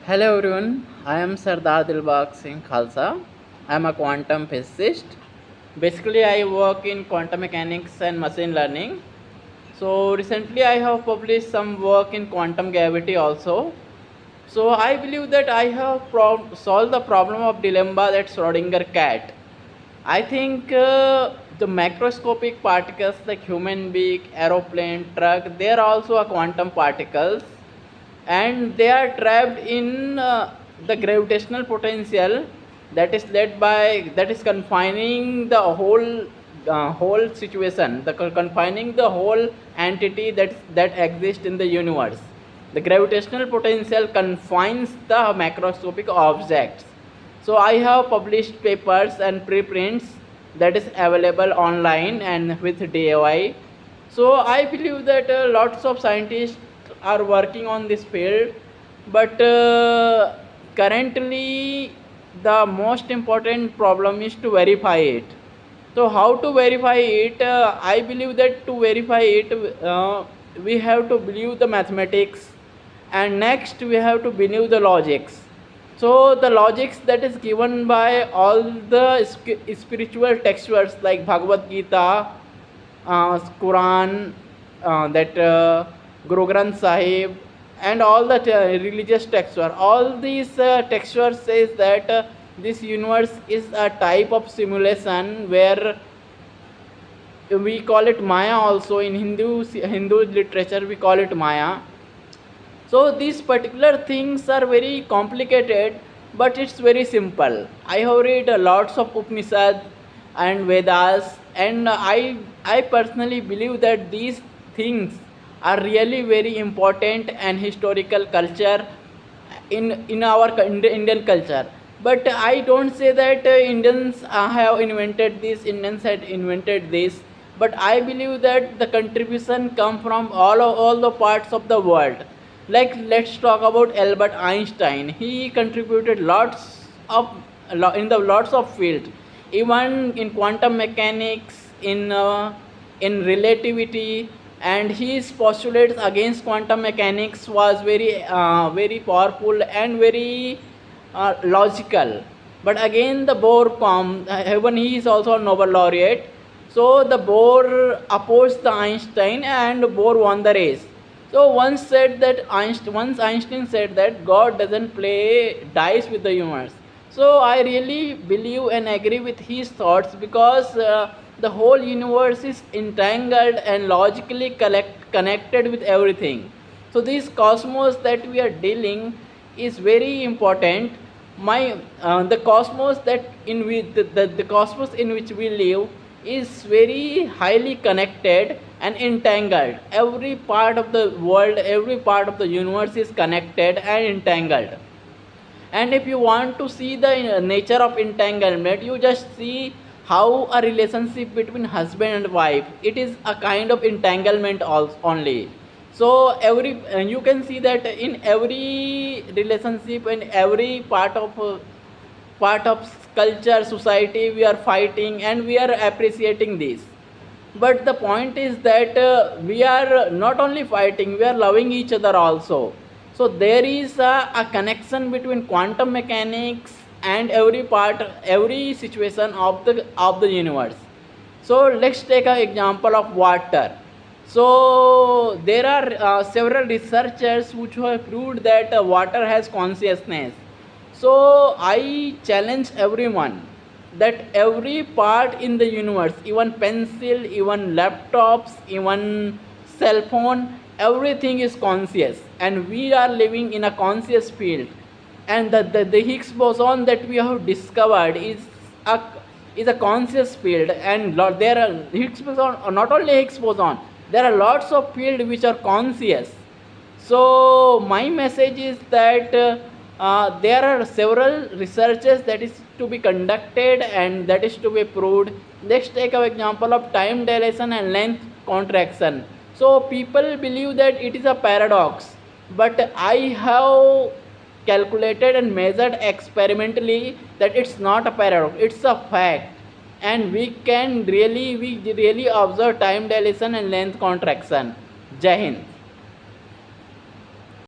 Hello everyone, I am Sardar Dilbag Singh Khalsa. I am a quantum physicist. Basically, I work in quantum mechanics and machine learning. So, recently, I have published some work in quantum gravity also. So, I believe that I have solved the problem of dilemma that Schrodinger cat. I think the macroscopic particles like human being, aeroplane, truck, they are also a quantum particles, and they are trapped in the gravitational potential that is confining the whole situation, confining the whole entity that exists in the universe. The gravitational potential confines the macroscopic objects. So I have published papers and preprints that is available online and with DAY. So I believe that lots of scientists are working on this field, but currently the most important problem is to verify it. So how to verify it? I believe that to verify it, we have to believe the mathematics, and next we have to believe the logics. So the logics that is given by all the spiritual textures like Bhagavad Gita, Quran, that Guru Granth Sahib, and all the religious texture. All these textures says that this universe is a type of simulation where we call it Maya. Also in Hindu literature we call it Maya. So these particular things are very complicated, but it's very simple. I have read lots of Upanishad and Vedas, and I personally believe that these things are really very important and historical culture in our Indian culture. But I don't say that Indians have invented this, Indians had invented this. But I believe that the contribution come from all the parts of the world. Like let's talk about Albert Einstein. He contributed of in the lots of fields, even in quantum mechanics, in relativity, and his postulates against quantum mechanics was very powerful and very logical. But again the Bohr come, even he is also a Nobel laureate. So the Bohr opposed the Einstein, and Bohr won the race. So once Einstein said that God doesn't play dice with the universe. So I really believe and agree with his thoughts, because the whole universe is entangled and logically connected with everything. So this cosmos that we are dealing is very important. The cosmos the cosmos in which we live is very highly connected and entangled. Every part of the world, every part of the universe is connected and entangled. And if you want to see the nature of entanglement, you just see how a relationship between husband and wife, it is a kind of entanglement also only. So every you can see that in every relationship and every part of culture society we are fighting, and we are appreciating this. But the point is that we are not only fighting, we are loving each other also. So there is a connection between quantum mechanics and every situation of the universe. So let's take an example of water. So there are several researchers which have proved that water has consciousness. So I challenge everyone that every part in the universe, even pencil, even laptops, even cell phone, everything is conscious, and we are living in a conscious field. And the Higgs boson that we have discovered a is a conscious field, and there are Higgs boson, not only Higgs boson, there are lots of fields which are conscious. So my message is that there are several researches that is to be conducted and that is to be proved. Let's take an example of time dilation and length contraction. So people believe that it is a paradox, but I have calculated and measured experimentally that it's not a paradox, it's a fact. And we really observe time dilation and length contraction. Jai Hind.